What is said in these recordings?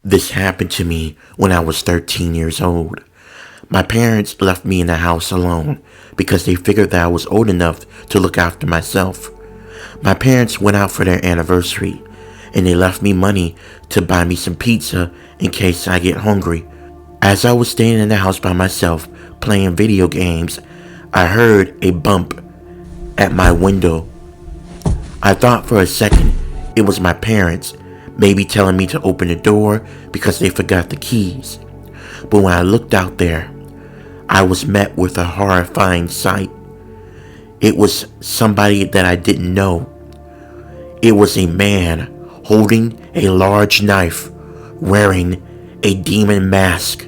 This happened to me when I was 13 years old. My parents left me in the house alone because they figured that I was old enough to look after myself. My parents went out for their anniversary and they left me money to buy me some pizza in case I get hungry. As I was staying in the house by myself playing video games, I heard a bump at my window. I thought for a second it was my parents, maybe telling me to open the door because they forgot the keys. But when I looked out there, I was met with a horrifying sight. It was somebody that I didn't know. It was a man holding a large knife, wearing a demon mask.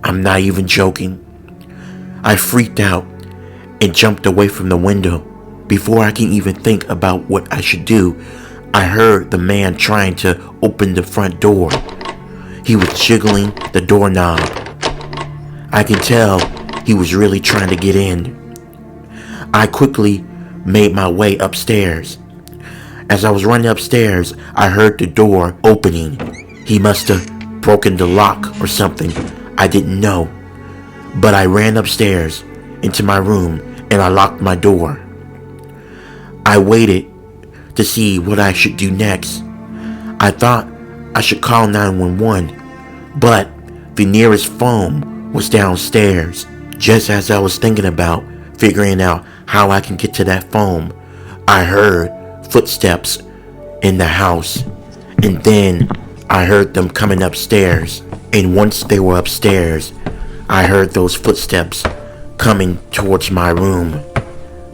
I'm not even joking. I freaked out and jumped away from the window. Before I can even think about what I should do, I heard the man trying to open the front door. He was jiggling the doorknob. I could tell he was really trying to get in. I quickly made my way upstairs. As I was running upstairs, I heard the door opening. He must have broken the lock or something. I didn't know. But I ran upstairs into my room and I locked my door. I waited to see what I should do next. I thought I should call 911, but the nearest phone was downstairs. Just as I was thinking about figuring out how I can get to that phone, I heard footsteps in the house, and then I heard them coming upstairs. And once they were upstairs, I heard those footsteps coming towards my room.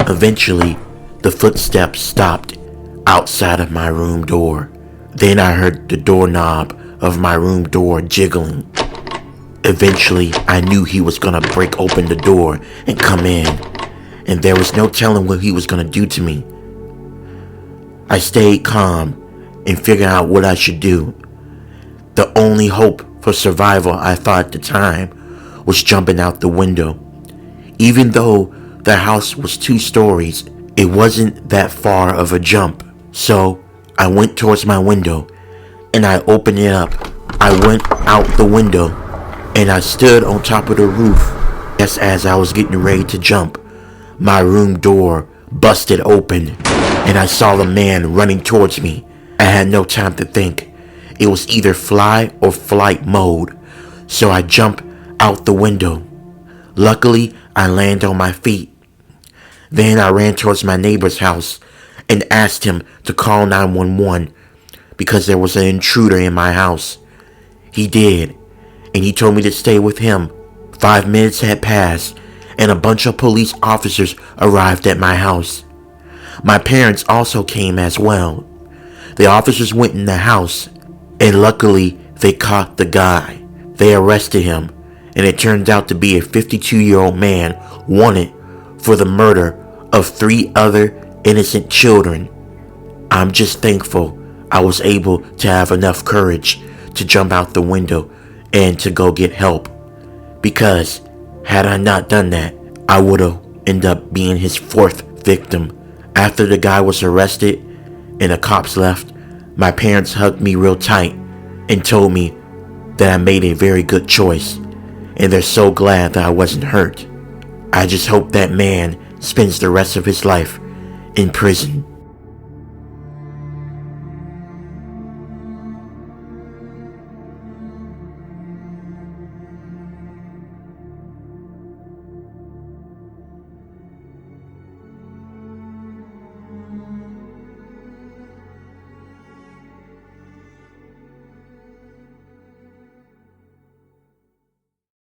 Eventually, the footsteps stopped outside of my room door. Then I heard the doorknob of my room door jiggling. Eventually, I knew he was gonna break open the door and come in, and there was no telling what he was gonna do to me. I stayed calm and figured out what I should do. The only hope for survival, I thought at the time, was jumping out the window. Even though the house was 2 stories, it wasn't that far of a jump. So I went towards my window and I opened it up. I went out the window and I stood on top of the roof. Just as I was getting ready to jump, my room door busted open and I saw the man running towards me. I had no time to think. It was either fly or flight mode. So I jumped out the window. Luckily, I landed on my feet. Then I ran towards my neighbor's house and asked him to call 911 because there was an intruder in my house. He did, and he told me to stay with him. 5 minutes had passed and a bunch of police officers arrived at my house. My parents also came as well. The officers went in the house and luckily they caught the guy. They arrested him and it turned out to be a 52-year-old man wanted for the murder of 3 other innocent children. I'm just thankful I was able to have enough courage to jump out the window and to go get help. Because had I not done that, I would have ended up being his 4th victim. After the guy was arrested and the cops left, my parents hugged me real tight and told me that I made a very good choice. And they're so glad that I wasn't hurt. I just hope that man spends the rest of his life in prison.